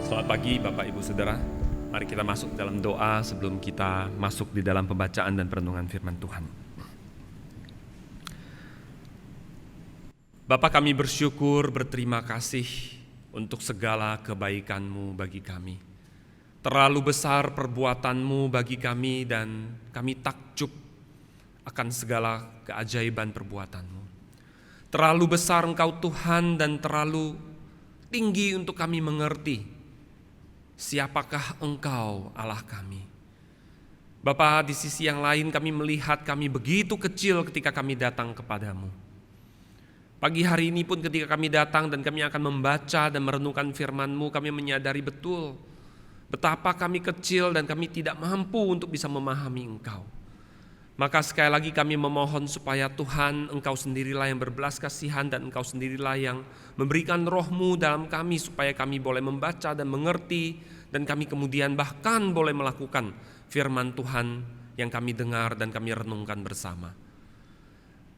Selamat pagi Bapak Ibu Saudara. Mari kita masuk dalam doa sebelum kita masuk di dalam pembacaan dan perenungan firman Tuhan. Bapa, kami bersyukur, berterima kasih untuk segala kebaikan-Mu bagi kami. Terlalu besar perbuatan-Mu bagi kami dan kami takjub akan segala keajaiban perbuatan-Mu. Terlalu besar Engkau Tuhan dan terlalu tinggi untuk kami mengerti siapakah Engkau Allah kami. Bapa, di sisi yang lain kami melihat kami begitu kecil ketika kami datang kepadamu. Pagi hari ini pun ketika kami datang dan kami akan membaca dan merenungkan firman-Mu, kami menyadari betul betapa kami kecil dan kami tidak mampu untuk bisa memahami Engkau. Maka sekali lagi kami memohon supaya Tuhan, Engkau sendirilah yang berbelas kasihan dan Engkau sendirilah yang memberikan roh-Mu dalam kami supaya kami boleh membaca dan mengerti dan kami kemudian bahkan boleh melakukan firman Tuhan yang kami dengar dan kami renungkan bersama.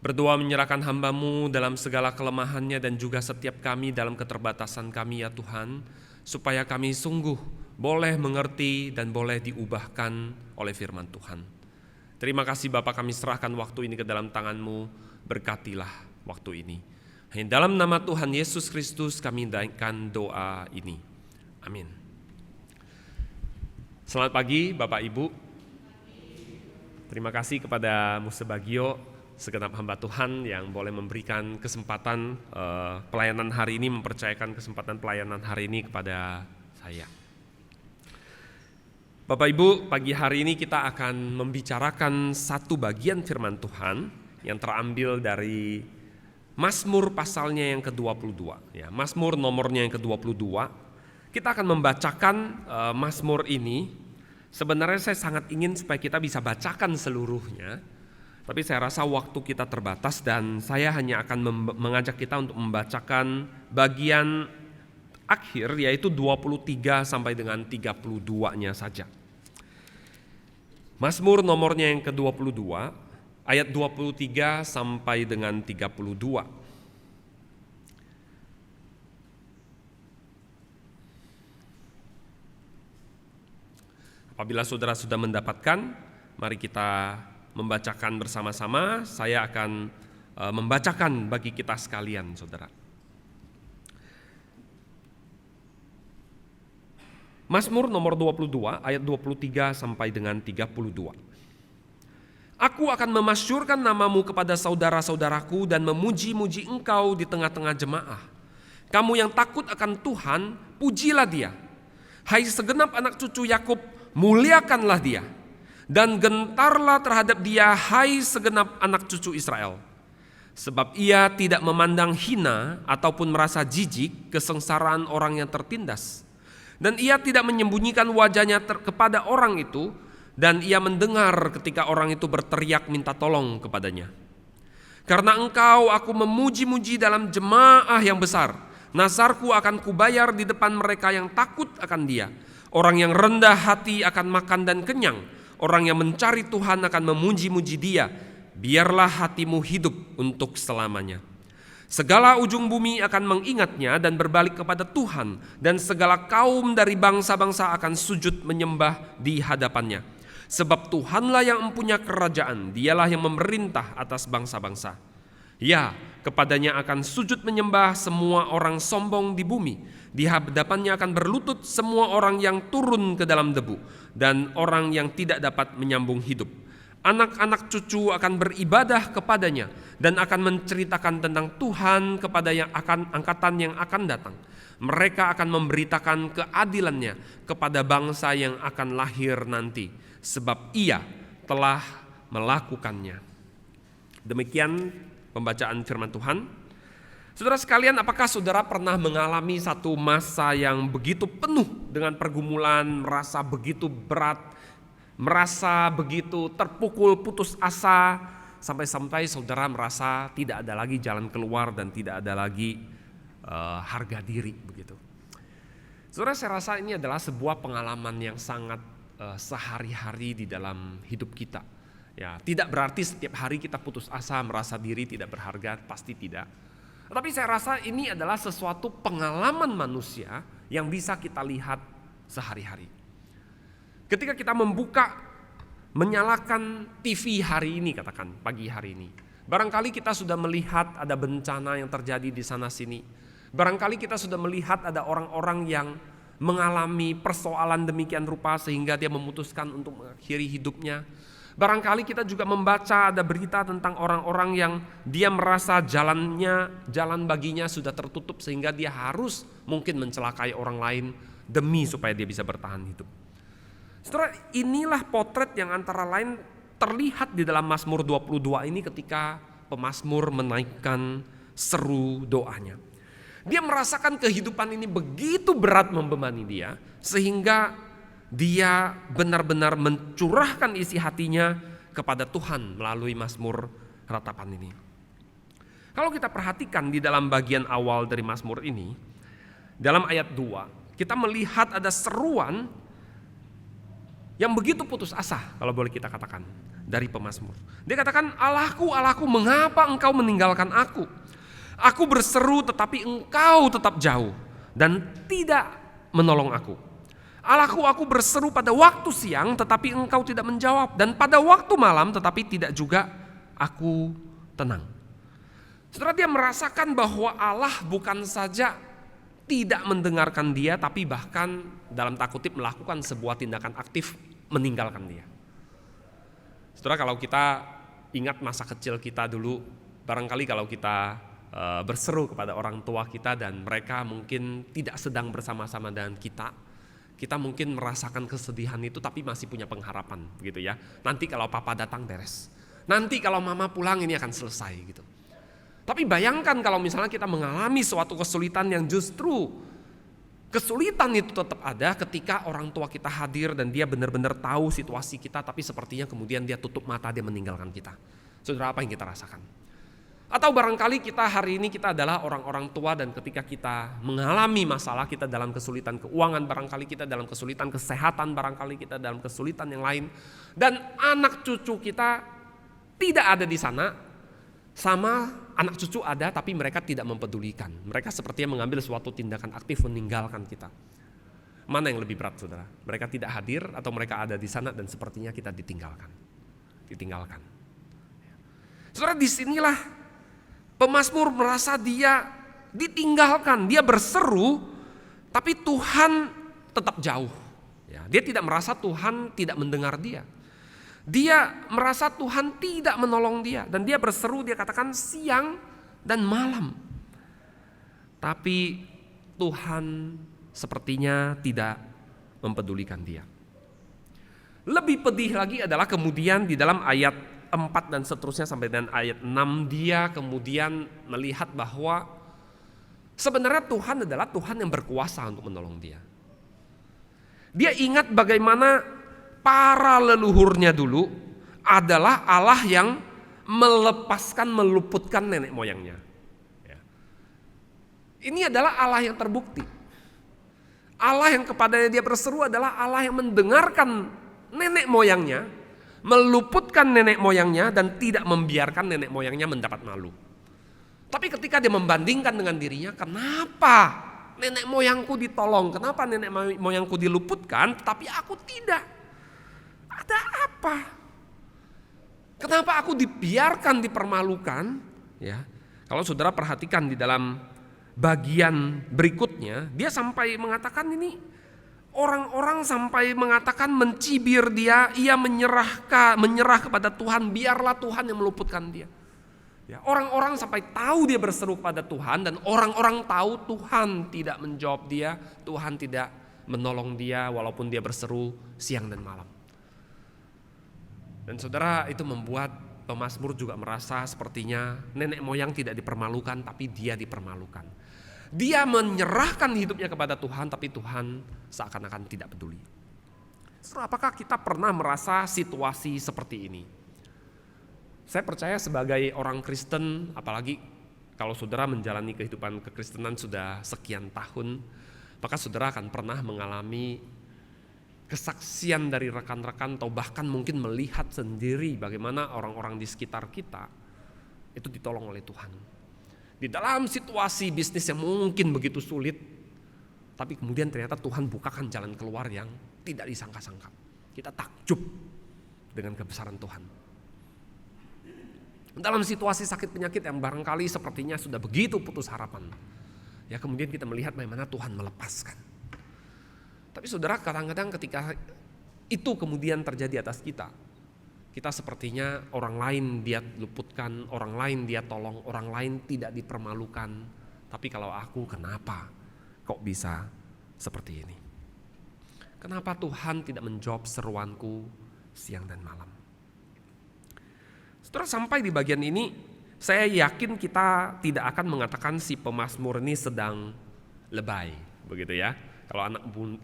Berdoa menyerahkan hamba-Mu dalam segala kelemahannya dan juga setiap kami dalam keterbatasan kami ya Tuhan, supaya kami sungguh boleh mengerti dan boleh diubahkan oleh firman Tuhan. Terima kasih Bapa, kami serahkan waktu ini ke dalam tangan-Mu, berkatilah waktu ini. Hanya dalam nama Tuhan Yesus Kristus kami naikkan doa ini. Amin. Selamat pagi Bapak Ibu. Terima kasih kepada Musa Bagio, segenap hamba Tuhan yang boleh memberikan kesempatan pelayanan hari ini, mempercayakan kesempatan pelayanan hari ini kepada saya. Bapak Ibu, pagi hari ini kita akan membicarakan satu bagian firman Tuhan yang terambil dari Mazmur pasalnya yang ke-22. Ya, Mazmur nomornya yang ke-22. Kita akan membacakan Mazmur ini. Sebenarnya saya sangat ingin supaya kita bisa bacakan seluruhnya. Tapi saya rasa waktu kita terbatas dan saya hanya akan mengajak kita untuk membacakan bagian akhir, yaitu 23 sampai dengan 32-nya saja. Mazmur nomornya yang ke-22, ayat 23 sampai dengan 32. Apabila saudara sudah mendapatkan, mari kita membacakan bersama-sama. Saya akan membacakan bagi kita sekalian, saudara. Mazmur nomor 22 ayat 23 sampai dengan 32. Aku akan memasyurkan namamu kepada saudara-saudaraku dan memuji-muji engkau di tengah-tengah jemaah. Kamu yang takut akan Tuhan, pujilah dia. Hai segenap anak cucu Yakub, muliakanlah dia. Dan gentarlah terhadap dia, hai segenap anak cucu Israel. Sebab ia tidak memandang hina ataupun merasa jijik kesengsaraan orang yang tertindas. Dan ia tidak menyembunyikan wajahnya kepada orang itu, dan ia mendengar ketika orang itu berteriak minta tolong kepadanya. Karena engkau aku memuji-muji dalam jemaah yang besar, nazarku akan kubayar di depan mereka yang takut akan dia. Orang yang rendah hati akan makan dan kenyang, orang yang mencari Tuhan akan memuji-muji dia. Biarlah hatimu hidup untuk selamanya. Segala ujung bumi akan mengingatnya dan berbalik kepada Tuhan, dan segala kaum dari bangsa-bangsa akan sujud menyembah di hadapannya. Sebab Tuhanlah yang mempunyai kerajaan, dialah yang memerintah atas bangsa-bangsa. Ya, kepadanya akan sujud menyembah semua orang sombong di bumi. Di hadapannya akan berlutut semua orang yang turun ke dalam debu, dan orang yang tidak dapat menyambung hidup. Anak-anak cucu akan beribadah kepadanya dan akan menceritakan tentang Tuhan kepada angkatan yang akan datang. Mereka akan memberitakan keadilannya kepada bangsa yang akan lahir nanti, sebab ia telah melakukannya. Demikian pembacaan firman Tuhan. Saudara sekalian, apakah saudara pernah mengalami satu masa yang begitu penuh dengan pergumulan, merasa begitu berat, merasa begitu terpukul, putus asa, sampai-sampai saudara merasa tidak ada lagi jalan keluar dan tidak ada lagi harga diri begitu. Saudara, saya rasa ini adalah sebuah pengalaman yang sangat sehari-hari di dalam hidup kita. Ya, tidak berarti setiap hari kita putus asa, merasa diri tidak berharga, pasti tidak. Tapi saya rasa ini adalah sesuatu pengalaman manusia yang bisa kita lihat sehari-hari. Ketika kita menyalakan TV hari ini, katakan pagi hari ini, barangkali kita sudah melihat ada bencana yang terjadi di sana sini. Barangkali kita sudah melihat ada orang-orang yang mengalami persoalan demikian rupa sehingga dia memutuskan untuk mengakhiri hidupnya. Barangkali kita juga membaca ada berita tentang orang-orang yang dia merasa jalan baginya sudah tertutup sehingga dia harus mungkin mencelakai orang lain demi supaya dia bisa bertahan hidup. Saudara, inilah potret yang antara lain terlihat di dalam Mazmur 22 ini ketika pemazmur menaikkan seru doanya. Dia merasakan kehidupan ini begitu berat membebani dia sehingga dia benar-benar mencurahkan isi hatinya kepada Tuhan melalui Mazmur ratapan ini. Kalau kita perhatikan di dalam bagian awal dari Mazmur ini, dalam ayat 2, kita melihat ada seruan yang begitu putus asa, kalau boleh kita katakan, dari pemazmur. Dia katakan, Allahku, Allahku, mengapa engkau meninggalkan aku? Aku berseru tetapi engkau tetap jauh dan tidak menolong aku. Allahku, aku berseru pada waktu siang tetapi engkau tidak menjawab, dan pada waktu malam tetapi tidak juga aku tenang. Saudara, dia merasakan bahwa Allah bukan saja tidak mendengarkan dia, tapi bahkan dalam tanda kutip melakukan sebuah tindakan aktif meninggalkan dia. Saudara, kalau kita ingat masa kecil kita dulu, barangkali kalau kita berseru kepada orang tua kita dan mereka mungkin tidak sedang bersama-sama dengan kita mungkin merasakan kesedihan itu tapi masih punya pengharapan begitu ya. Nanti kalau papa datang beres. Nanti kalau mama pulang ini akan selesai gitu. Tapi bayangkan kalau misalnya kita mengalami suatu kesulitan yang justru kesulitan itu tetap ada ketika orang tua kita hadir dan dia benar-benar tahu situasi kita, tapi sepertinya kemudian dia tutup mata, dia meninggalkan kita. Saudara, apa yang kita rasakan? Atau barangkali kita hari ini kita adalah orang-orang tua dan ketika kita mengalami masalah, kita dalam kesulitan keuangan, barangkali kita dalam kesulitan kesehatan, barangkali kita dalam kesulitan yang lain, dan anak cucu kita tidak ada di sana, sama anak cucu ada tapi mereka tidak mempedulikan. Mereka sepertinya mengambil suatu tindakan aktif meninggalkan kita. Mana yang lebih berat, saudara? Mereka tidak hadir atau mereka ada di sana dan sepertinya kita ditinggalkan. Saudara, disinilah pemazmur merasa dia ditinggalkan, dia berseru, tapi Tuhan tetap jauh. Dia tidak merasa Tuhan tidak mendengar dia. Dia merasa Tuhan tidak menolong dia. Dan dia berseru, dia katakan siang dan malam. Tapi Tuhan sepertinya tidak mempedulikan dia. Lebih pedih lagi adalah kemudian di dalam ayat 4 dan seterusnya sampai dengan ayat 6 dia kemudian melihat bahwa sebenarnya Tuhan adalah Tuhan yang berkuasa untuk menolong dia. Dia ingat bagaimana para leluhurnya dulu adalah Allah yang meluputkan nenek moyangnya. Ini adalah Allah yang terbukti. Allah yang kepadanya dia berseru adalah Allah yang mendengarkan nenek moyangnya, meluputkan nenek moyangnya dan tidak membiarkan nenek moyangnya mendapat malu. Tapi ketika dia membandingkan dengan dirinya, kenapa nenek moyangku ditolong, kenapa nenek moyangku diluputkan, tapi aku tidak? Ada apa? Kenapa aku dibiarkan dipermalukan? Ya, kalau saudara perhatikan di dalam bagian berikutnya, dia sampai mengatakan ini. Orang-orang sampai mengatakan mencibir dia, ia menyerah kepada Tuhan, biarlah Tuhan yang meluputkan dia. Ya, orang-orang sampai tahu dia berseru kepada Tuhan dan orang-orang tahu Tuhan tidak menjawab dia, Tuhan tidak menolong dia walaupun dia berseru siang dan malam. Dan saudara, itu membuat pemazmur juga merasa sepertinya nenek moyang tidak dipermalukan tapi dia dipermalukan. Dia menyerahkan hidupnya kepada Tuhan tapi Tuhan seakan-akan tidak peduli. Saudara, apakah kita pernah merasa situasi seperti ini? Saya percaya sebagai orang Kristen, apalagi kalau saudara menjalani kehidupan kekristenan sudah sekian tahun, maka saudara akan pernah mengalami kesaksian dari rekan-rekan atau bahkan mungkin melihat sendiri bagaimana orang-orang di sekitar kita itu ditolong oleh Tuhan. Di dalam situasi bisnis yang mungkin begitu sulit, Tapi kemudian ternyata Tuhan bukakan jalan keluar yang tidak disangka-sangka. Kita takjub dengan kebesaran Tuhan. Dalam situasi sakit penyakit yang barangkali sepertinya sudah begitu putus harapan, ya kemudian kita melihat bagaimana Tuhan melepaskan. Tapi saudara, kadang-kadang ketika itu kemudian terjadi atas kita, kita sepertinya orang lain dia luputkan, orang lain dia tolong, orang lain tidak dipermalukan. Tapi kalau aku, kenapa kok bisa seperti ini? Kenapa Tuhan tidak menjawab seruanku siang dan malam? Setelah sampai di bagian ini, saya yakin kita tidak akan mengatakan si pemazmur ini sedang lebay, begitu ya. Kalau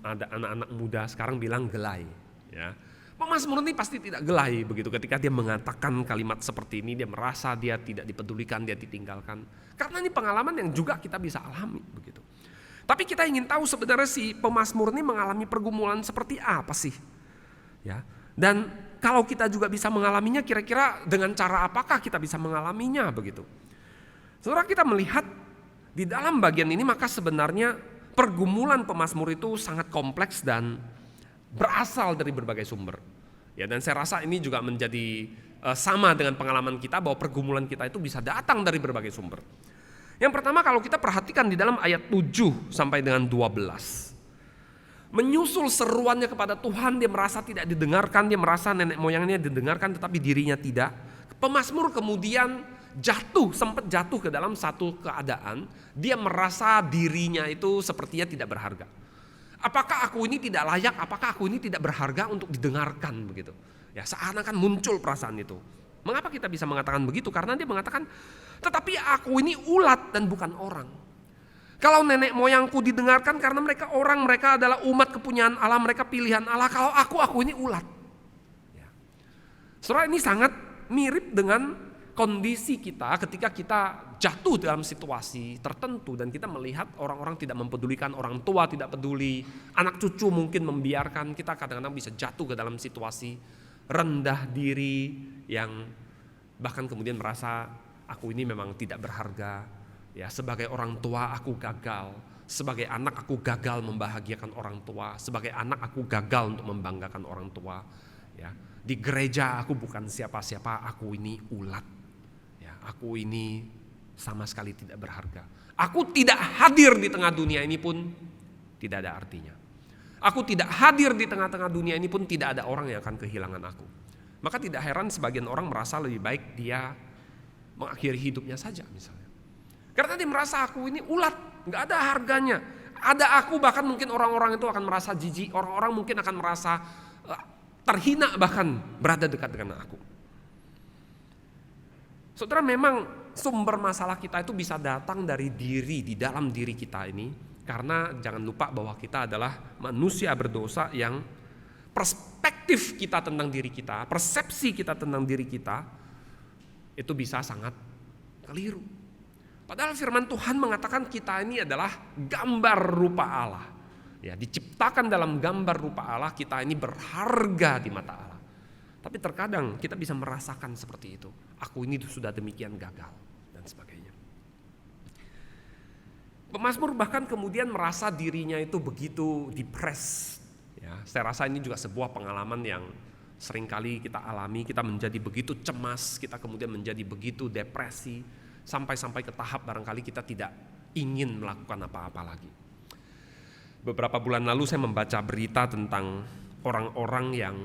ada anak-anak muda sekarang bilang gelai, ya. Pemazmur ini pasti tidak gelai begitu ketika dia mengatakan kalimat seperti ini, dia merasa dia tidak dipedulikan, dia ditinggalkan. Karena ini pengalaman yang juga kita bisa alami begitu. Tapi kita ingin tahu sebenarnya si pemazmur ini mengalami pergumulan seperti apa sih? Ya. Dan kalau kita juga bisa mengalaminya, kira-kira dengan cara apakah kita bisa mengalaminya begitu? Saudara, kita melihat di dalam bagian ini maka sebenarnya pergumulan pemazmur itu sangat kompleks dan berasal dari berbagai sumber. Ya, dan saya rasa ini juga menjadi sama dengan pengalaman kita bahwa pergumulan kita itu bisa datang dari berbagai sumber. Yang pertama, kalau kita perhatikan di dalam ayat 7 sampai dengan 12. Menyusul seruannya kepada Tuhan, dia merasa tidak didengarkan, dia merasa nenek moyangnya didengarkan tetapi dirinya tidak. Pemazmur kemudian sempat jatuh ke dalam satu keadaan, dia merasa dirinya itu sepertinya tidak berharga. Apakah aku ini tidak layak, apakah aku ini tidak berharga untuk didengarkan begitu. Ya, seakan-akan muncul perasaan itu. Mengapa kita bisa mengatakan begitu? Karena dia mengatakan, tetapi aku ini ulat dan bukan orang. Kalau nenek moyangku didengarkan karena mereka orang, mereka adalah umat kepunyaan Allah, mereka pilihan Allah. Kalau aku ini ulat. Ya. Saudara, ini sangat mirip dengan kondisi kita ketika kita jatuh dalam situasi tertentu dan kita melihat orang-orang tidak mempedulikan, orang tua tidak peduli, anak cucu mungkin membiarkan, kita kadang-kadang bisa jatuh ke dalam situasi rendah diri yang bahkan kemudian merasa aku ini memang tidak berharga. Ya, sebagai orang tua aku gagal, sebagai anak aku gagal membahagiakan orang tua, sebagai anak aku gagal untuk membanggakan orang tua. Ya, di gereja aku bukan siapa-siapa, aku ini ulat. Ya, aku ini sama sekali tidak berharga. Aku tidak hadir di tengah dunia ini pun tidak ada artinya. Aku tidak hadir di tengah-tengah dunia ini pun tidak ada orang yang akan kehilangan aku. Maka tidak heran sebagian orang merasa lebih baik dia mengakhiri hidupnya saja misalnya. Karena dia merasa aku ini ulat, gak ada harganya. Ada aku, bahkan mungkin orang-orang itu akan merasa jijik, orang-orang mungkin akan merasa terhina bahkan berada dekat dengan aku. Saudara, memang sumber masalah kita itu bisa datang dari diri, di dalam diri kita ini. Karena jangan lupa bahwa kita adalah manusia berdosa yang perspektif kita tentang diri kita, persepsi kita tentang diri kita, itu bisa sangat keliru. Padahal firman Tuhan mengatakan kita ini adalah gambar rupa Allah. Ya, diciptakan dalam gambar rupa Allah, kita ini berharga di mata Allah. Tapi terkadang kita bisa merasakan seperti itu. Aku ini sudah demikian gagal dan sebagainya. Pemazmur bahkan kemudian merasa dirinya itu begitu depres. Ya, saya rasa ini juga sebuah pengalaman yang seringkali kita alami. Kita menjadi begitu cemas, kita kemudian menjadi begitu depresi. Sampai-sampai ke tahap barangkali kita tidak ingin melakukan apa-apa lagi. Beberapa bulan lalu saya membaca berita tentang orang-orang yang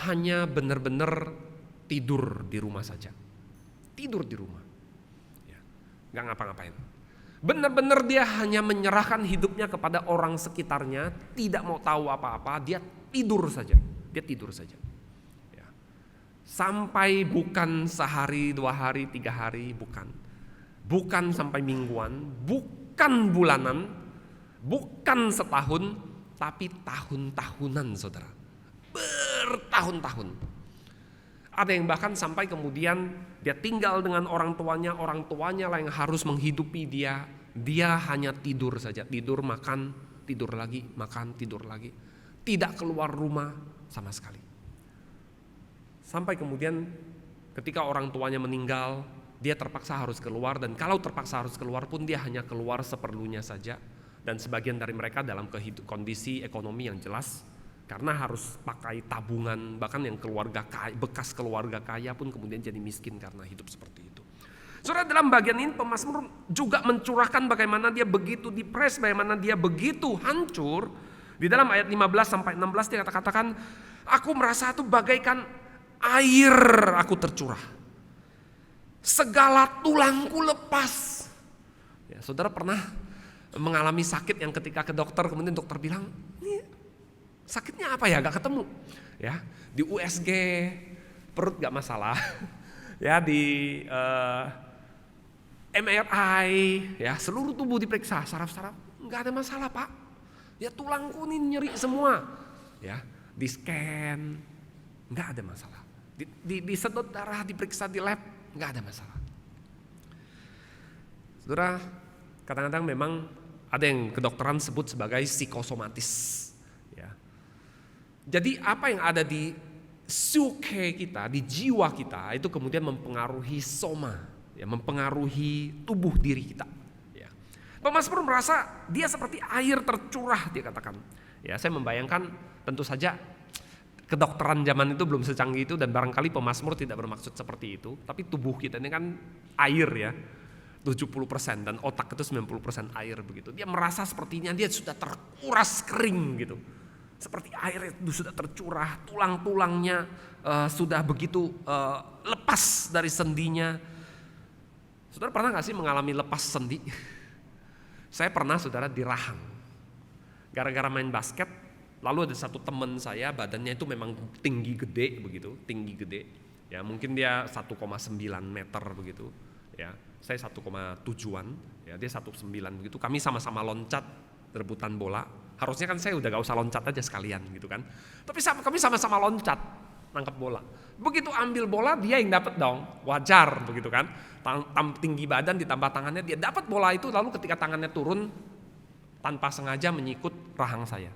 hanya benar-benar tidur di rumah saja. Tidur di rumah. Ya, gak ngapa-ngapain. Benar-benar dia hanya menyerahkan hidupnya kepada orang sekitarnya, tidak mau tahu apa-apa, dia tidur saja. Dia tidur saja. Sampai bukan sehari, 2 hari, 3 hari, bukan sampai mingguan, bukan bulanan, bukan setahun, tapi tahun-tahunan, saudara, bertahun-tahun. Ada yang bahkan sampai kemudian dia tinggal dengan orang tuanya lah yang harus menghidupi dia hanya tidur saja, tidur, makan, tidur lagi, makan, tidur lagi, tidak keluar rumah sama sekali. Sampai kemudian ketika orang tuanya meninggal, dia terpaksa harus keluar, dan kalau terpaksa harus keluar pun dia hanya keluar seperlunya saja. Dan sebagian dari mereka dalam kondisi ekonomi yang jelas, karena harus pakai tabungan, bahkan yang keluarga kaya, bekas keluarga kaya pun kemudian jadi miskin karena hidup seperti itu. Saudara, dalam bagian ini pemazmur juga mencurahkan bagaimana dia begitu depres, bagaimana dia begitu hancur. Di dalam ayat 15 sampai 16 dia katakan, aku merasa itu bagaikan air aku tercurah. Segala tulangku lepas. Ya, saudara pernah mengalami sakit yang ketika ke dokter kemudian dokter bilang, ini sakitnya apa ya, gak ketemu. Ya, di USG perut gak masalah. Ya, di MRI, ya seluruh tubuh diperiksa, saraf-saraf nggak ada masalah pak. Ya tulangku ini nyeri semua, ya di scan nggak ada masalah. Disedot darah, diperiksa di lab nggak ada masalah. Saudara, kadang-kadang memang ada yang kedokteran sebut sebagai psikosomatis. Ya. Jadi apa yang ada di psyche kita, di jiwa kita itu kemudian mempengaruhi soma. Ya, mempengaruhi tubuh diri kita. Ya. Pemazmur merasa dia seperti air tercurah, dia katakan. Ya, saya membayangkan tentu saja kedokteran zaman itu belum secanggih itu dan barangkali pemazmur tidak bermaksud seperti itu. Tapi tubuh kita ini kan air ya, 70% dan otak itu 90% air begitu. Dia merasa sepertinya dia sudah terkuras kering gitu. Seperti air itu sudah tercurah, tulang-tulangnya sudah begitu lepas dari sendinya. Saudara pernah gak sih mengalami lepas sendi? Saya pernah saudara dirahang. Gara-gara main basket, lalu ada satu teman saya badannya itu memang tinggi gede begitu, tinggi gede. Ya mungkin dia 1,9 meter begitu. Ya, saya 1,7-an, ya dia 1,9 begitu. Kami sama-sama loncat rebutan bola. Harusnya kan saya udah gak usah loncat aja sekalian gitu kan. Tapi kami sama-sama loncat nangkep bola. Begitu ambil bola dia yang dapat dong, wajar begitu kan. Tinggi badan ditambah tangannya, dia dapat bola itu lalu ketika tangannya turun tanpa sengaja menyikut rahang saya.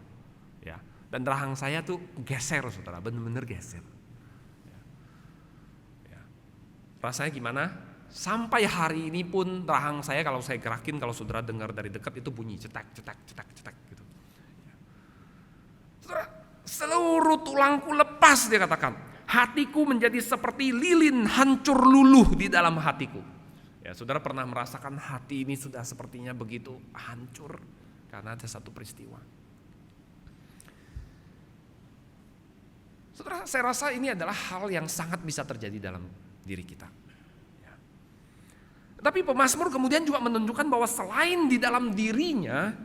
Ya, dan rahang saya tuh geser saudara, benar-benar geser. Ya. Rasanya gimana? Sampai hari ini pun rahang saya kalau saya gerakin, kalau saudara dengar dari dekat itu bunyi cetak cetak cetak cetak gitu. Ya. Saudara, seluruh tulangku lepas dia katakan. Hatiku menjadi seperti lilin hancur luluh di dalam hatiku. Ya, saudara pernah merasakan hati ini sudah sepertinya begitu hancur karena ada satu peristiwa. Saudara, saya rasa ini adalah hal yang sangat bisa terjadi dalam diri kita. Ya. Tapi pemazmur kemudian juga menunjukkan bahwa selain di dalam dirinya,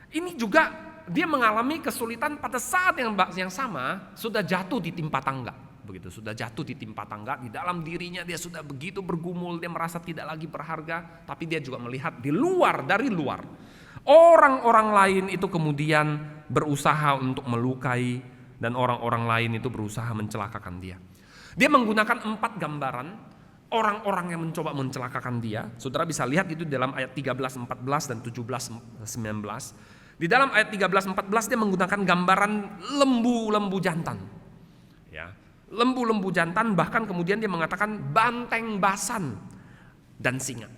ini juga dia mengalami kesulitan pada saat yang sama sudah jatuh di timpa tangga. Begitu, sudah jatuh di timpa tangga, di dalam dirinya dia sudah begitu bergumul, dia merasa tidak lagi berharga, tapi dia juga melihat di luar, dari luar. Orang-orang lain itu kemudian berusaha untuk melukai dan orang-orang lain itu berusaha mencelakakan dia. Dia menggunakan 4 gambaran orang-orang yang mencoba mencelakakan dia. Saudara bisa lihat itu dalam ayat 13, 14 dan 17, 19. Di dalam ayat 13, 14 dia menggunakan gambaran lembu-lembu jantan. Ya. Lembu-lembu jantan, bahkan kemudian dia mengatakan banteng basan dan singa.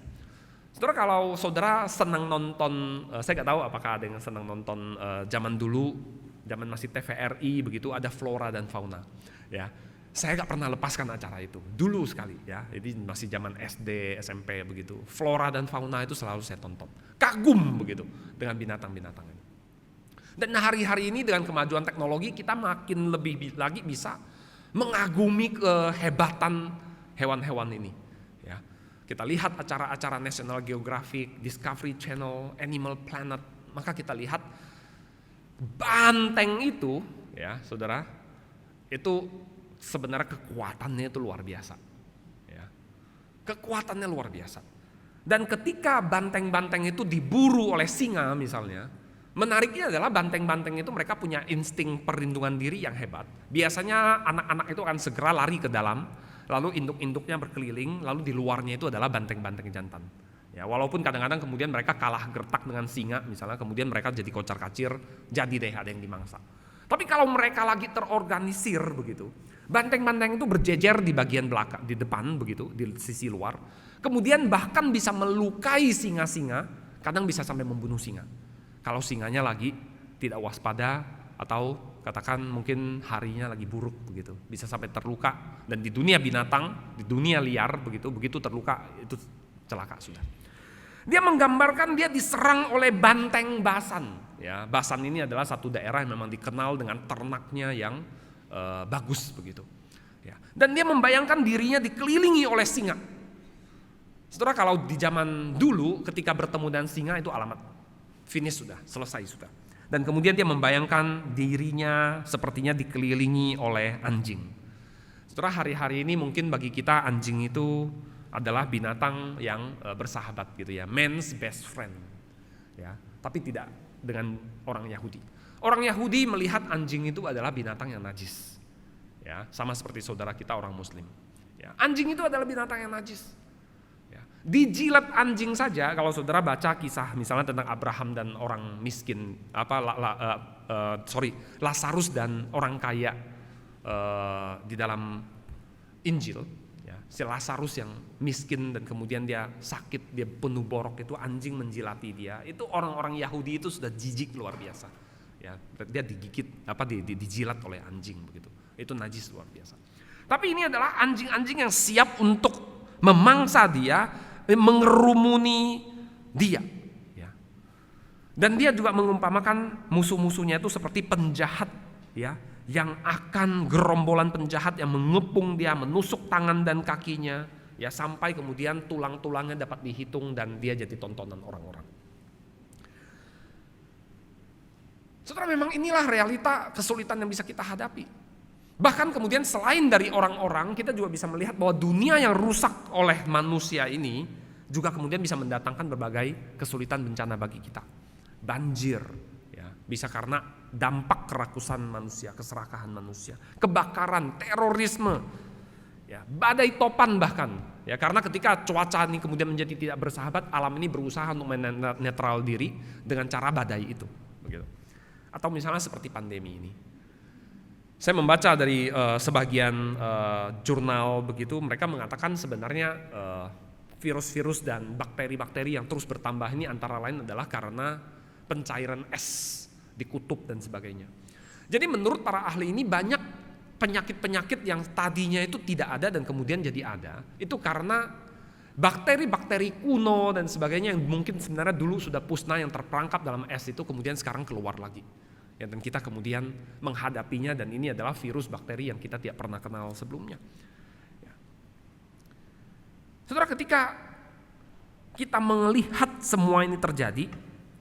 Saudara, kalau saudara senang nonton, saya nggak tahu apakah ada yang senang nonton zaman dulu, zaman masih TVRI begitu, ada flora dan fauna. Ya, saya nggak pernah lepaskan acara itu dulu sekali. Ya, jadi masih zaman SD, SMP begitu. Flora dan fauna itu selalu saya tonton, kagum begitu dengan binatang-binatang ini. Dan hari-hari ini dengan kemajuan teknologi kita makin lebih lagi bisa mengagumi kehebatan hewan-hewan ini. Ya, kita lihat acara-acara National Geographic, Discovery Channel, Animal Planet, maka kita lihat banteng itu, ya saudara, itu sebenarnya kekuatannya itu luar biasa. Ya, kekuatannya luar biasa. Dan ketika banteng-banteng itu diburu oleh singa misalnya, menariknya adalah banteng-banteng itu mereka punya insting perlindungan diri yang hebat. Biasanya anak-anak itu akan segera lari ke dalam, lalu induk-induknya berkeliling, lalu di luarnya itu adalah banteng-banteng jantan. Ya, walaupun kadang-kadang kemudian mereka kalah gertak dengan singa misalnya, kemudian mereka jadi kocar-kacir, jadi deh ada yang dimangsa. Tapi kalau mereka lagi terorganisir begitu, banteng-banteng itu berjejer di bagian belakang, di depan begitu, di sisi luar. Kemudian bahkan bisa melukai singa-singa, kadang bisa sampai membunuh singa. kalau singanya lagi tidak waspada atau katakan mungkin harinya lagi buruk begitu, bisa sampai terluka. Dan di dunia binatang, di dunia liar begitu terluka itu celaka sudah. Dia menggambarkan dia diserang oleh banteng Basan. Ya, Basan ini adalah satu daerah yang memang dikenal dengan ternaknya yang bagus begitu. Ya. Dan dia membayangkan dirinya dikelilingi oleh singa. Saudara, kalau di zaman dulu ketika bertemu dengan singa itu alamat finish sudah, selesai sudah. Dan kemudian dia membayangkan dirinya sepertinya dikelilingi oleh anjing. Saudara, hari-hari ini mungkin bagi kita anjing itu adalah binatang yang bersahabat gitu ya, man's best friend. Ya, tapi tidak dengan orang Yahudi. Orang Yahudi melihat anjing itu adalah binatang yang najis. Ya, sama seperti saudara kita orang Muslim. Ya, anjing itu adalah binatang yang najis. Dijilat anjing saja, kalau saudara baca kisah misalnya tentang Abraham dan orang miskin, Lazarus dan orang kaya di dalam Injil, ya, si Lazarus yang miskin dan kemudian dia sakit, dia penuh borok, itu anjing menjilati dia. Itu orang-orang Yahudi itu sudah jijik luar biasa. Ya, dia digigit, dijilat oleh anjing begitu. Itu najis luar biasa. Tapi ini adalah anjing-anjing yang siap untuk memangsa dia, mengerumuni dia, ya. Dan dia juga mengumpamakan musuh-musuhnya itu seperti penjahat, ya, yang akan gerombolan penjahat yang mengepung dia, menusuk tangan dan kakinya, ya, sampai kemudian tulang-tulangnya dapat dihitung dan dia jadi tontonan orang-orang. Saudara, memang inilah realita kesulitan yang bisa kita hadapi. Bahkan kemudian selain dari orang-orang, kita juga bisa melihat bahwa dunia yang rusak oleh manusia ini juga kemudian bisa mendatangkan berbagai kesulitan bencana bagi kita. Banjir, ya, bisa karena dampak kerakusan manusia, keserakahan manusia, kebakaran, terorisme, ya, badai topan bahkan, ya, karena ketika cuaca ini kemudian menjadi tidak bersahabat, alam ini berusaha untuk menetral diri dengan cara badai itu, begitu. Atau misalnya seperti pandemi ini. Saya membaca dari sebagian jurnal begitu, mereka mengatakan sebenarnya virus-virus dan bakteri-bakteri yang terus bertambah ini antara lain adalah karena pencairan es di kutub dan sebagainya. Jadi menurut para ahli ini banyak penyakit-penyakit yang tadinya itu tidak ada dan kemudian jadi ada. Itu karena bakteri-bakteri kuno dan sebagainya yang mungkin sebenarnya dulu sudah musnah yang terperangkap dalam es itu kemudian sekarang keluar lagi. Ya, dan kita kemudian menghadapinya, dan ini adalah virus bakteri yang kita tidak pernah kenal sebelumnya. Ya. Saudara, ketika kita melihat semua ini terjadi,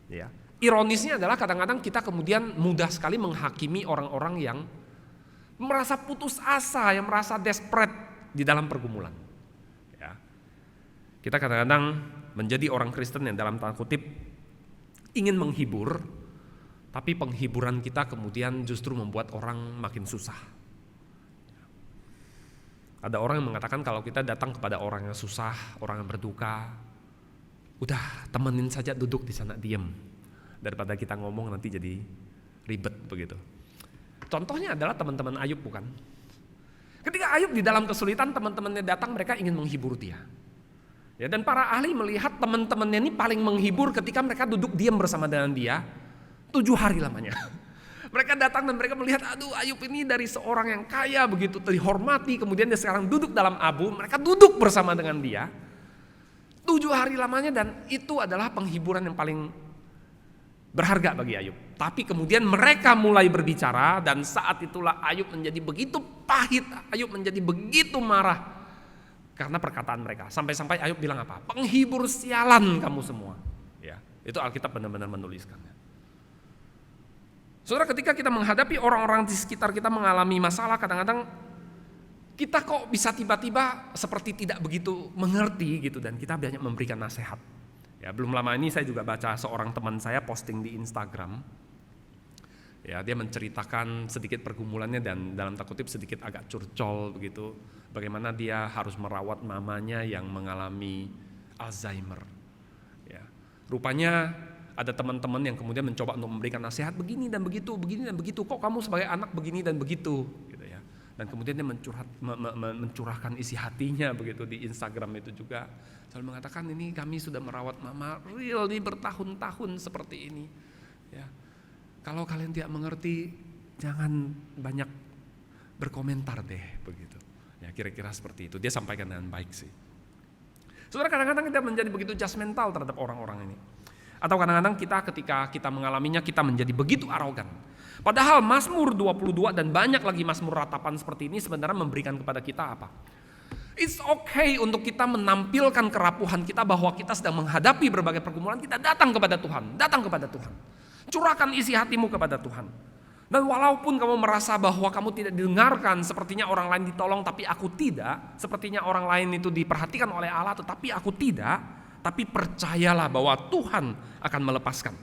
ya, ironisnya adalah kadang-kadang kita kemudian mudah sekali menghakimi orang-orang yang merasa putus asa, yang merasa desperate di dalam pergumulan. Ya. Kita kadang-kadang menjadi orang Kristen yang dalam tanda kutip ingin menghibur, tapi penghiburan kita kemudian justru membuat orang makin susah. Ada orang yang mengatakan kalau kita datang kepada orang yang susah, orang yang berduka, udah temenin saja, duduk di sana diam, daripada kita ngomong nanti jadi ribet begitu. Contohnya adalah teman-teman Ayub, bukan? Ketika Ayub di dalam kesulitan, teman-temannya datang, mereka ingin menghibur dia. Ya, dan para ahli melihat teman-temannya ini paling menghibur ketika mereka duduk diam bersama dengan dia 7 hari lamanya. Mereka datang dan mereka melihat, aduh, Ayub ini dari seorang yang kaya begitu dihormati, kemudian dia sekarang duduk dalam abu, mereka duduk bersama dengan dia 7 hari lamanya, dan itu adalah penghiburan yang paling berharga bagi Ayub. Tapi kemudian mereka mulai berbicara, dan saat itulah Ayub menjadi begitu pahit, Ayub menjadi begitu marah karena perkataan mereka. Sampai-sampai Ayub bilang apa? Penghibur sialan kamu semua. Ya, itu Alkitab benar-benar menuliskannya. Saudara, ketika kita menghadapi orang-orang di sekitar kita mengalami masalah, kadang-kadang kita kok bisa tiba-tiba seperti tidak begitu mengerti gitu, dan kita banyak memberikan nasihat. Ya, belum lama ini saya juga baca seorang teman saya posting di Instagram. Ya, dia menceritakan sedikit pergumulannya dan dalam tanda kutip sedikit agak curcol begitu, bagaimana dia harus merawat mamanya yang mengalami Alzheimer. Ya, rupanya ada teman-teman yang kemudian mencoba untuk memberikan nasihat begini dan begitu, kok kamu sebagai anak begini dan begitu, gitu ya. Dan kemudian dia mencurahkan isi hatinya begitu di Instagram itu juga. Selalu mengatakan, ini kami sudah merawat mama real nih bertahun-tahun seperti ini. Ya. Kalau kalian tidak mengerti, jangan banyak berkomentar deh, begitu. Ya, kira-kira seperti itu. Dia sampaikan dengan baik sih. Saudara, kadang-kadang kita menjadi begitu judgmental terhadap orang-orang ini. Atau kadang-kadang ketika kita mengalaminya, kita menjadi begitu arogan. Padahal Mazmur 22 dan banyak lagi Mazmur ratapan seperti ini sebenarnya memberikan kepada kita apa? It's okay untuk kita menampilkan kerapuhan kita bahwa kita sedang menghadapi berbagai pergumulan, kita datang kepada Tuhan, Curahkan isi hatimu kepada Tuhan. Dan walaupun kamu merasa bahwa kamu tidak didengarkan, sepertinya orang lain ditolong tapi aku tidak, sepertinya orang lain itu diperhatikan oleh Allah tetapi aku tidak, tapi percayalah bahwa Tuhan akan melepaskan.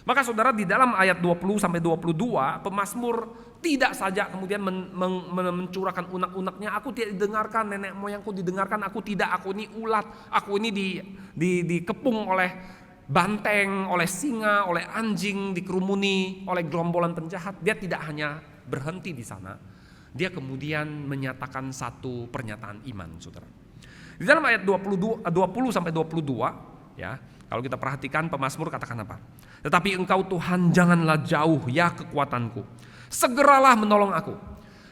Maka saudara, di dalam ayat 20 sampai 22, pemazmur tidak saja kemudian mencurahkan unek-uneknya, aku tidak didengarkan, nenek moyangku didengarkan, aku tidak, aku ini ulat, aku ini dikepung oleh banteng, oleh singa, oleh anjing, dikerumuni oleh gerombolan penjahat. Dia tidak hanya berhenti di sana, dia kemudian menyatakan satu pernyataan iman, saudara. Di dalam ayat 20 sampai 22, ya, kalau kita perhatikan pemazmur katakan apa? Tetapi engkau Tuhan janganlah jauh, ya kekuatanku. Segeralah menolong aku.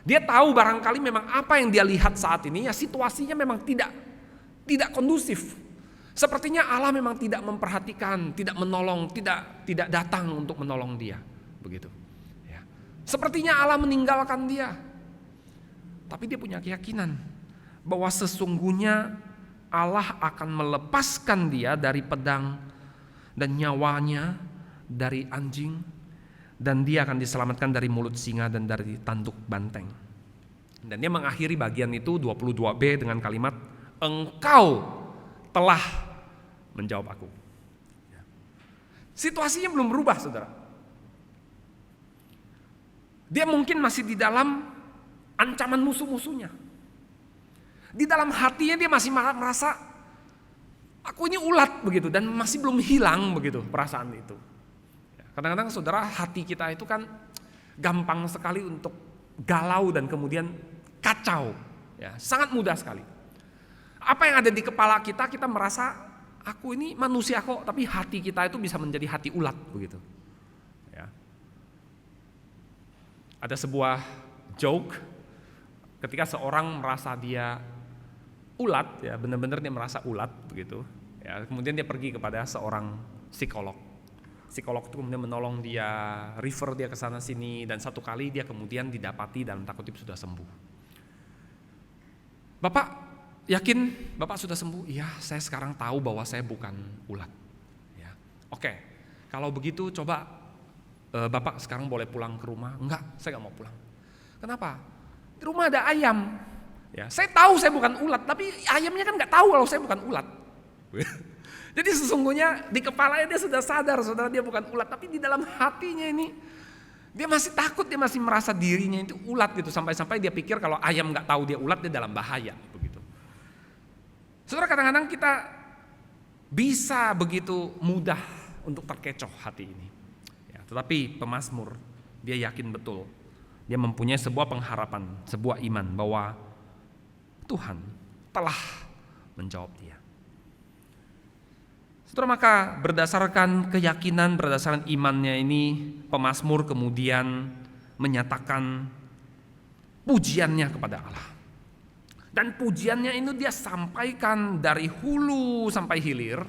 Dia tahu barangkali memang apa yang dia lihat saat ini ya situasinya memang tidak kondusif. Sepertinya Allah memang tidak memperhatikan, tidak menolong, tidak datang untuk menolong dia, begitu. Ya. Sepertinya Allah meninggalkan dia. Tapi dia punya keyakinan bahwa sesungguhnya Allah akan melepaskan dia dari pedang dan nyawanya dari anjing, dan dia akan diselamatkan dari mulut singa dan dari tanduk banteng. Dan dia mengakhiri bagian itu 22b dengan kalimat, engkau telah menjawab aku. Situasinya belum berubah, saudara. Dia mungkin masih di dalam ancaman musuh-musuhnya. Di dalam hatinya dia masih merasa aku ini ulat begitu, dan masih belum hilang begitu perasaan itu. Kadang-kadang saudara, hati kita itu kan gampang sekali untuk galau dan kemudian kacau, ya, sangat mudah sekali. Apa yang ada di kepala kita merasa aku ini manusia kok, tapi hati kita itu bisa menjadi hati ulat begitu. Ya. Ada sebuah joke ketika seorang merasa dia ulat, ya benar-benar dia merasa ulat begitu. Ya, kemudian dia pergi kepada seorang psikolog. Psikolog itu kemudian menolong dia, refer dia ke sana sini, dan satu kali dia kemudian didapati dalam tanda kutip sudah sembuh. Bapak yakin Bapak sudah sembuh? Iya, saya sekarang tahu bahwa saya bukan ulat. Ya. Oke, kalau begitu coba Bapak sekarang boleh pulang ke rumah. Enggak, saya gak mau pulang. Kenapa? Di rumah ada ayam. Ya, saya tahu saya bukan ulat, tapi ayamnya kan gak tahu kalau saya bukan ulat. Jadi sesungguhnya di kepalanya dia sudah sadar, saudara, dia bukan ulat, tapi di dalam hatinya ini dia masih takut, dia masih merasa dirinya itu ulat gitu, sampai-sampai dia pikir kalau ayam nggak tahu dia ulat, dia dalam bahaya begitu. Saudara, kadang-kadang kita bisa begitu mudah untuk terkecoh hati ini. Ya, tetapi pemazmur dia yakin betul, dia mempunyai sebuah pengharapan, sebuah iman bahwa Tuhan telah menjawab dia. Saudara, maka berdasarkan keyakinan, berdasarkan imannya ini, pemazmur kemudian menyatakan pujiannya kepada Allah. Dan pujiannya ini dia sampaikan dari hulu sampai hilir,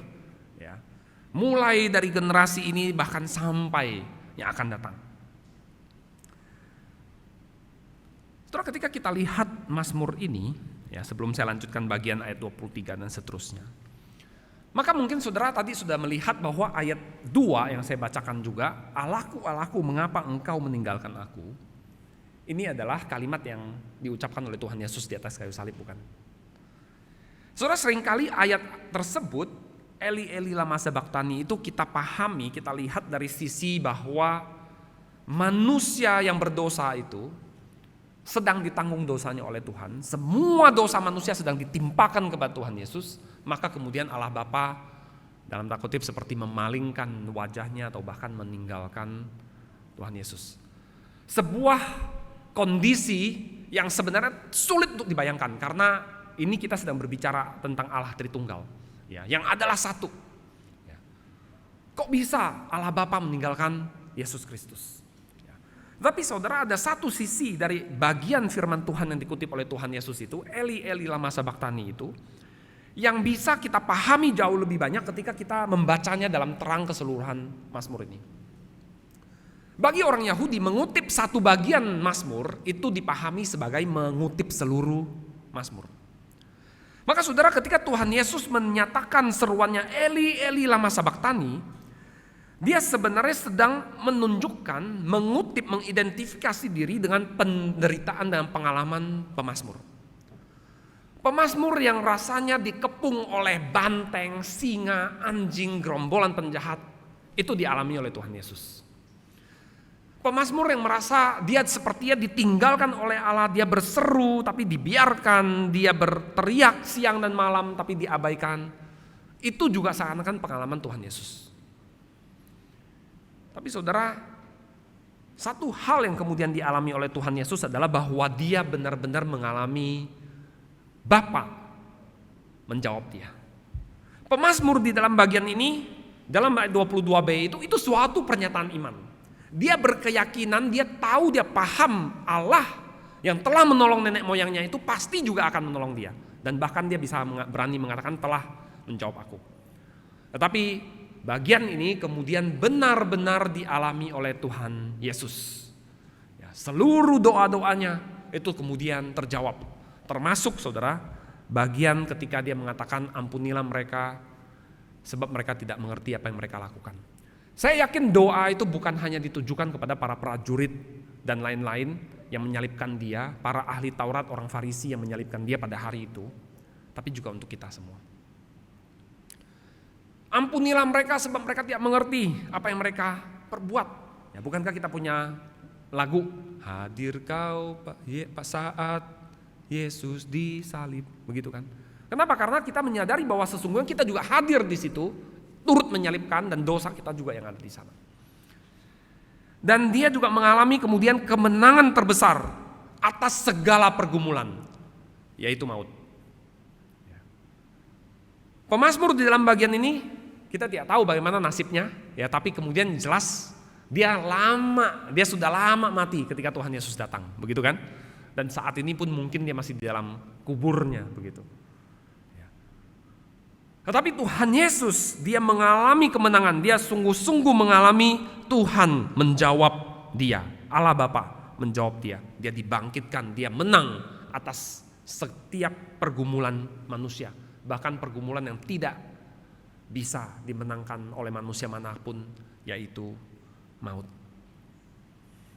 ya, mulai dari generasi ini bahkan sampai yang akan datang. Saudara, ketika kita lihat Mazmur ini, ya, sebelum saya lanjutkan bagian ayat 23 dan seterusnya, maka mungkin saudara tadi sudah melihat bahwa ayat 2 yang saya bacakan juga, Allahku, Allahku, mengapa engkau meninggalkan aku? Ini adalah kalimat yang diucapkan oleh Tuhan Yesus di atas kayu salib, bukan? Saudara, seringkali ayat tersebut, Eli Eli lama sabachthani, itu kita pahami, kita lihat dari sisi bahwa manusia yang berdosa itu sedang ditanggung dosanya oleh Tuhan. Semua dosa manusia sedang ditimpakan kepada Tuhan Yesus. Maka kemudian Allah Bapa dalam tanda kutip seperti memalingkan wajahnya atau bahkan meninggalkan Tuhan Yesus. Sebuah kondisi yang sebenarnya sulit untuk dibayangkan, karena ini kita sedang berbicara tentang Allah Tritunggal, ya, yang adalah satu. Ya. Kok bisa Allah Bapa meninggalkan Yesus Kristus. Tapi saudara, ada satu sisi dari bagian firman Tuhan yang dikutip oleh Tuhan Yesus itu, Eli Eli lama sabachthani itu, yang bisa kita pahami jauh lebih banyak ketika kita membacanya dalam terang keseluruhan Mazmur ini. Bagi orang Yahudi, mengutip satu bagian Mazmur itu dipahami sebagai mengutip seluruh Mazmur. Maka saudara, ketika Tuhan Yesus menyatakan seruannya Eli Eli lama sabachthani, dia sebenarnya sedang menunjukkan, mengutip, mengidentifikasi diri dengan penderitaan dan pengalaman pemazmur. Pemazmur yang rasanya dikepung oleh banteng, singa, anjing, gerombolan penjahat, itu dialami oleh Tuhan Yesus. Pemazmur yang merasa dia sepertinya ditinggalkan oleh Allah, dia berseru tapi dibiarkan, dia berteriak siang dan malam tapi diabaikan. Itu juga seakan-akan pengalaman Tuhan Yesus. Tapi saudara, satu hal yang kemudian dialami oleh Tuhan Yesus adalah bahwa dia benar-benar mengalami Bapa menjawab dia. Pemazmur di dalam bagian ini, dalam ayat 22b itu suatu pernyataan iman. Dia berkeyakinan, dia tahu, dia paham Allah yang telah menolong nenek moyangnya itu pasti juga akan menolong dia. Dan bahkan dia bisa berani mengatakan telah menjawab aku. Tetapi bagian ini kemudian benar-benar dialami oleh Tuhan Yesus. Ya, seluruh doa-doanya itu kemudian terjawab. Termasuk saudara, bagian ketika dia mengatakan ampunilah mereka sebab mereka tidak mengerti apa yang mereka lakukan. Saya yakin doa itu bukan hanya ditujukan kepada para prajurit dan lain-lain yang menyalibkan dia, para ahli Taurat, orang Farisi yang menyalibkan dia pada hari itu, tapi juga untuk kita semua. Ampunilah mereka sebab mereka tidak mengerti apa yang mereka perbuat. Ya, bukankah kita punya lagu hadir kau Pak saat Yesus disalib, begitu kan? Kenapa? Karena kita menyadari bahwa sesungguhnya kita juga hadir di situ, turut menyalibkan dan dosa kita juga yang ada di sana. Dan dia juga mengalami kemudian kemenangan terbesar atas segala pergumulan, yaitu maut. Pemazmur di dalam bagian ini kita tidak tahu bagaimana nasibnya, ya, tapi kemudian jelas dia sudah lama mati ketika Tuhan Yesus datang, begitu kan? Dan saat ini pun mungkin dia masih di dalam kuburnya, begitu. Ya. Tetapi Tuhan Yesus dia mengalami kemenangan, dia sungguh-sungguh mengalami Tuhan menjawab dia, Allah Bapa menjawab dia, dia dibangkitkan, dia menang atas setiap pergumulan manusia, bahkan pergumulan yang tidak bisa dimenangkan oleh manusia manapun, yaitu maut.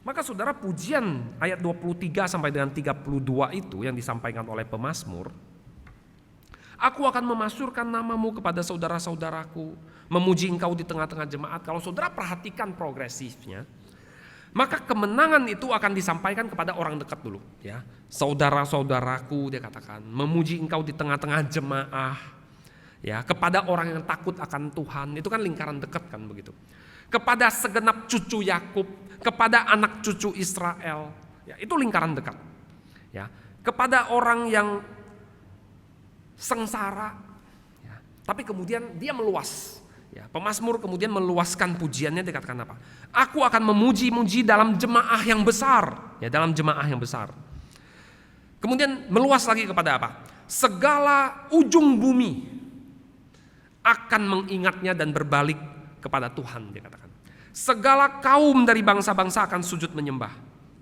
Maka saudara, pujian ayat 23 sampai dengan 32 itu yang disampaikan oleh pemazmur, aku akan memasyurkan namamu kepada saudara-saudaraku, memuji engkau di tengah-tengah jemaat. Kalau saudara perhatikan progresifnya, maka kemenangan itu akan disampaikan kepada orang dekat dulu, ya. Saudara-saudaraku, dia katakan, memuji engkau di tengah-tengah jemaah. Ya, kepada orang yang takut akan Tuhan, itu kan lingkaran dekat kan begitu. Kepada segenap cucu Yakub, kepada anak cucu Israel, ya, itu lingkaran dekat. Ya, kepada orang yang sengsara, ya, tapi kemudian dia meluas. Ya, pemazmur kemudian meluaskan pujiannya, dikatakan apa? Aku akan memuji-muji dalam jemaah yang besar, ya, dalam jemaah yang besar. Kemudian meluas lagi kepada apa? Segala ujung bumi akan mengingatnya dan berbalik kepada Tuhan, dia katakan. Segala kaum dari bangsa-bangsa akan sujud menyembah,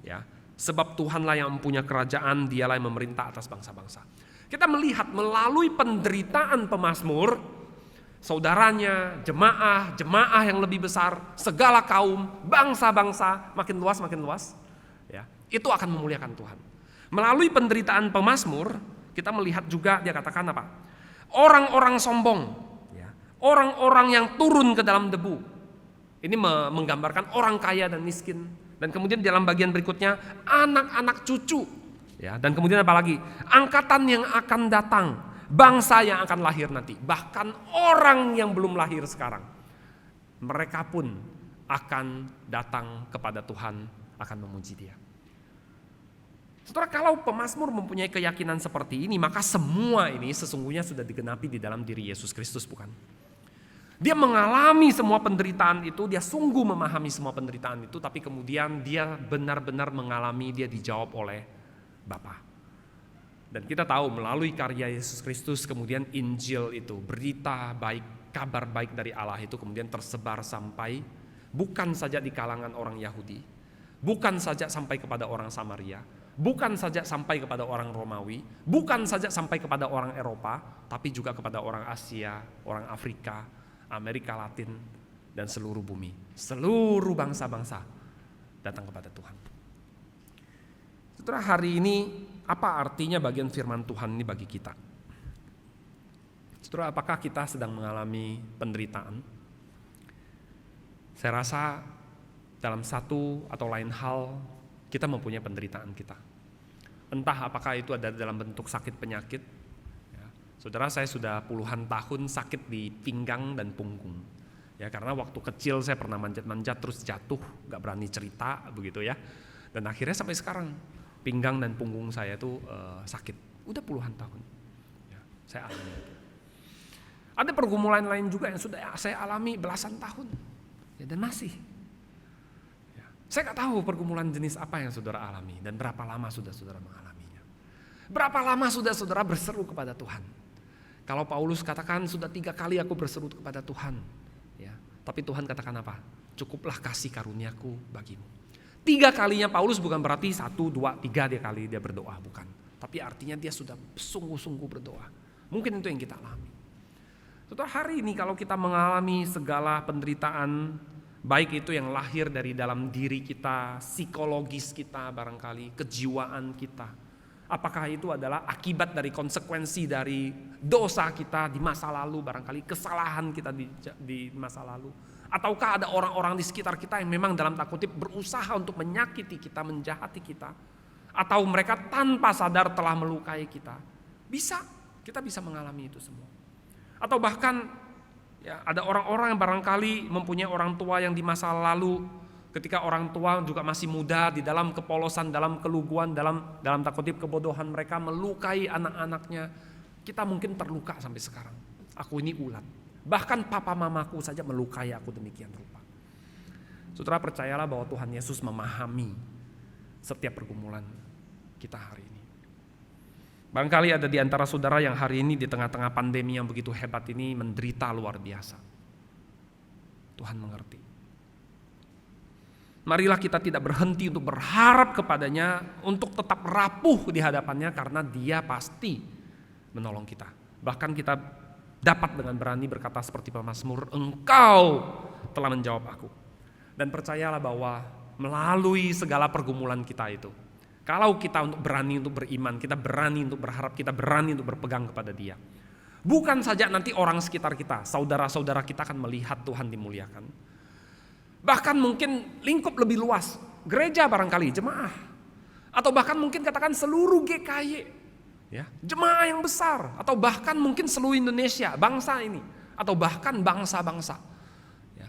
ya, sebab Tuhanlah yang mempunyai kerajaan, dialah yang memerintah atas bangsa-bangsa. Kita melihat melalui penderitaan pemazmur, saudaranya, jemaah yang lebih besar, segala kaum, bangsa-bangsa, makin luas, ya, itu akan memuliakan Tuhan. Melalui penderitaan pemazmur, kita melihat juga dia katakan apa? Orang-orang sombong, orang-orang yang turun ke dalam debu. Ini menggambarkan orang kaya dan miskin. Dan kemudian dalam bagian berikutnya anak-anak cucu. Ya, dan kemudian apa lagi? Angkatan yang akan datang, bangsa yang akan lahir nanti. Bahkan orang yang belum lahir sekarang, mereka pun akan datang kepada Tuhan, akan memuji Dia. Saudara, kalau pemazmur mempunyai keyakinan seperti ini, maka semua ini sesungguhnya sudah digenapi di dalam diri Yesus Kristus, bukan? Dia mengalami semua penderitaan itu, dia sungguh memahami semua penderitaan itu, tapi kemudian dia benar-benar mengalami, dia dijawab oleh Bapa. Dan kita tahu melalui karya Yesus Kristus kemudian Injil itu, berita baik, kabar baik dari Allah itu kemudian tersebar sampai bukan saja di kalangan orang Yahudi, bukan saja sampai kepada orang Samaria, bukan saja sampai kepada orang Romawi, bukan saja sampai kepada orang Eropa, tapi juga kepada orang Asia, orang Afrika, Amerika Latin, dan seluruh bumi. Seluruh bangsa-bangsa datang kepada Tuhan. Setelah hari ini, apa artinya bagian firman Tuhan ini bagi kita? Setelah apakah kita sedang mengalami penderitaan? Saya rasa dalam satu atau lain hal, kita mempunyai penderitaan kita. Entah apakah itu ada dalam bentuk sakit penyakit. Saudara, saya sudah puluhan tahun sakit di pinggang dan punggung. Ya, karena waktu kecil saya pernah manjat-manjat terus jatuh, gak berani cerita begitu ya. Dan akhirnya sampai sekarang pinggang dan punggung saya itu sakit. Udah puluhan tahun. Ya, saya alami itu. Ada pergumulan lain juga yang sudah saya alami belasan tahun. Ya, dan masih. Ya, saya gak tahu pergumulan jenis apa yang saudara alami dan berapa lama sudah saudara mengalaminya. Berapa lama sudah saudara berseru kepada Tuhan. Kalau Paulus katakan sudah 3 kali aku berseru kepada Tuhan, ya, tapi Tuhan katakan apa? Cukuplah kasih karuniaku bagimu. 3 kalinya Paulus bukan berarti 1, 2, 3 kali dia berdoa, bukan. Tapi artinya dia sudah sungguh-sungguh berdoa. Mungkin itu yang kita alami. Setelah hari ini kalau kita mengalami segala penderitaan, baik itu yang lahir dari dalam diri kita, psikologis kita barangkali, kejiwaan kita. Apakah itu adalah akibat dari konsekuensi dari dosa kita di masa lalu, barangkali kesalahan kita di masa lalu. Ataukah ada orang-orang di sekitar kita yang memang dalam tanda kutip berusaha untuk menyakiti kita, menjahati kita. Atau mereka tanpa sadar telah melukai kita. Kita bisa mengalami itu semua. Atau bahkan ya, ada orang-orang yang barangkali mempunyai orang tua yang di masa lalu, ketika orang tua juga masih muda, di dalam kepolosan, dalam keluguan, dalam tanda kutip kebodohan mereka melukai anak-anaknya. Kita mungkin terluka sampai sekarang. Aku ini ulat. Bahkan papa mamaku saja melukai aku demikian rupa. Saudara, percayalah bahwa Tuhan Yesus memahami setiap pergumulan kita hari ini. Barangkali ada di antara saudara yang hari ini di tengah-tengah pandemi yang begitu hebat ini menderita luar biasa. Tuhan mengerti. Marilah kita tidak berhenti untuk berharap kepadanya, untuk tetap rapuh di hadapannya, karena dia pasti menolong kita. Bahkan kita dapat dengan berani berkata seperti pemazmur, Engkau telah menjawab aku. Dan percayalah bahwa melalui segala pergumulan kita itu, kalau kita berani untuk beriman, kita berani untuk berharap, kita berani untuk berpegang kepada Dia, bukan saja nanti orang sekitar kita, saudara-saudara kita akan melihat Tuhan dimuliakan. Bahkan mungkin lingkup lebih luas, gereja barangkali, jemaah. Atau bahkan mungkin katakan seluruh GKY, ya, jemaah yang besar. Atau bahkan mungkin seluruh Indonesia, bangsa ini. Atau bahkan bangsa-bangsa. Ya.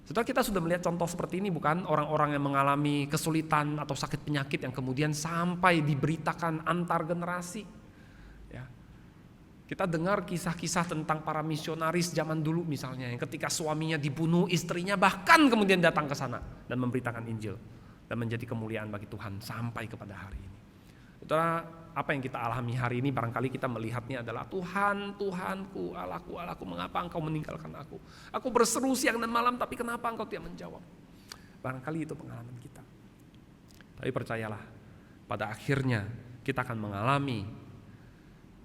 Setelah kita sudah melihat contoh seperti ini, bukan? Orang-orang yang mengalami kesulitan atau sakit penyakit yang kemudian sampai diberitakan antar generasi. Kita dengar kisah-kisah tentang para misionaris zaman dulu misalnya, yang ketika suaminya dibunuh, istrinya bahkan kemudian datang ke sana dan memberitakan Injil dan menjadi kemuliaan bagi Tuhan sampai kepada hari ini. Saudara, apa yang kita alami hari ini barangkali kita melihatnya adalah Tuhan, Tuhanku, Allahku, Allahku, mengapa Engkau meninggalkan aku? Aku berseru siang dan malam, tapi kenapa Engkau tidak menjawab? Barangkali itu pengalaman kita. Tapi percayalah, pada akhirnya kita akan mengalami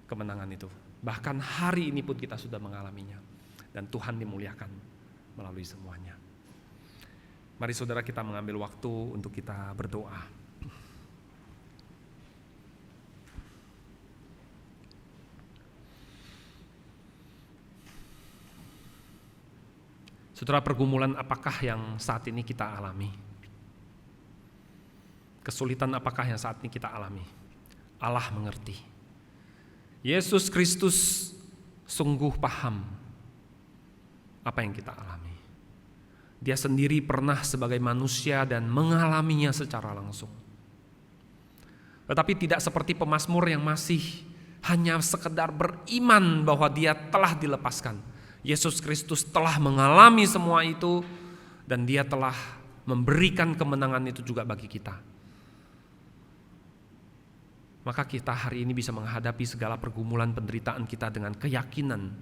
kemenangan itu. Bahkan hari ini pun kita sudah mengalaminya. Dan Tuhan dimuliakan melalui semuanya. Mari saudara, kita mengambil waktu untuk kita berdoa. Saudara, pergumulan apakah yang saat ini kita alami? Kesulitan apakah yang saat ini kita alami? Allah mengerti. Yesus Kristus sungguh paham apa yang kita alami. Dia sendiri pernah sebagai manusia dan mengalaminya secara langsung. Tetapi tidak seperti pemazmur yang masih hanya sekedar beriman bahwa dia telah dilepaskan. Yesus Kristus telah mengalami semua itu dan Dia telah memberikan kemenangan itu juga bagi kita. Maka kita hari ini bisa menghadapi segala pergumulan penderitaan kita dengan keyakinan,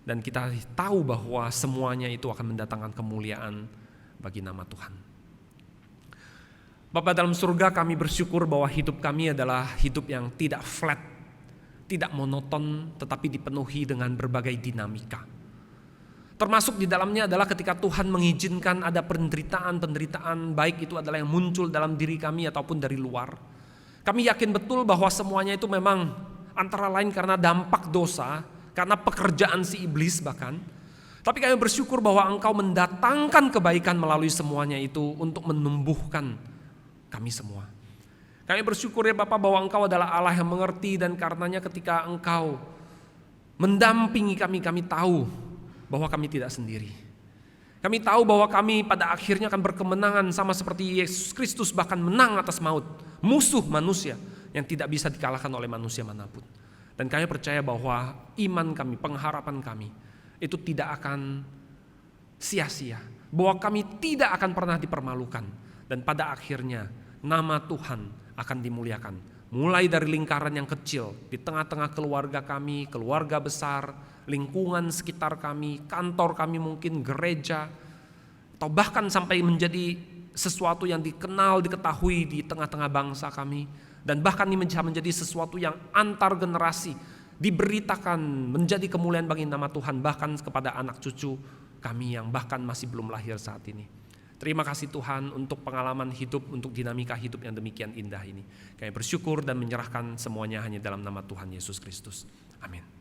dan kita tahu bahwa semuanya itu akan mendatangkan kemuliaan bagi nama Tuhan. Bapa dalam surga, kami bersyukur bahwa hidup kami adalah hidup yang tidak flat, tidak monoton, tetapi dipenuhi dengan berbagai dinamika. Termasuk di dalamnya adalah ketika Tuhan mengizinkan ada penderitaan, baik itu adalah yang muncul dalam diri kami ataupun dari luar. Kami yakin betul bahwa semuanya itu memang antara lain karena dampak dosa, karena pekerjaan si iblis bahkan. Tapi kami bersyukur bahwa Engkau mendatangkan kebaikan melalui semuanya itu untuk menumbuhkan kami semua. Kami bersyukur ya Bapa bahwa Engkau adalah Allah yang mengerti, dan karenanya ketika Engkau mendampingi kami, kami tahu bahwa kami tidak sendiri. Kami tahu bahwa kami pada akhirnya akan berkemenangan sama seperti Yesus Kristus, bahkan menang atas maut, musuh manusia yang tidak bisa dikalahkan oleh manusia manapun. Dan kami percaya bahwa iman kami, pengharapan kami itu tidak akan sia-sia, bahwa kami tidak akan pernah dipermalukan, dan pada akhirnya nama Tuhan akan dimuliakan. Mulai dari lingkaran yang kecil, di tengah-tengah keluarga kami, keluarga besar, lingkungan sekitar kami, kantor kami mungkin, gereja, atau bahkan sampai menjadi sesuatu yang dikenal, diketahui di tengah-tengah bangsa kami. Dan bahkan ini menjadi sesuatu yang antar generasi, diberitakan menjadi kemuliaan bagi nama Tuhan, bahkan kepada anak cucu kami yang bahkan masih belum lahir saat ini. Terima kasih Tuhan untuk pengalaman hidup, untuk dinamika hidup yang demikian indah ini. Kami bersyukur dan menyerahkan semuanya hanya dalam nama Tuhan Yesus Kristus. Amin.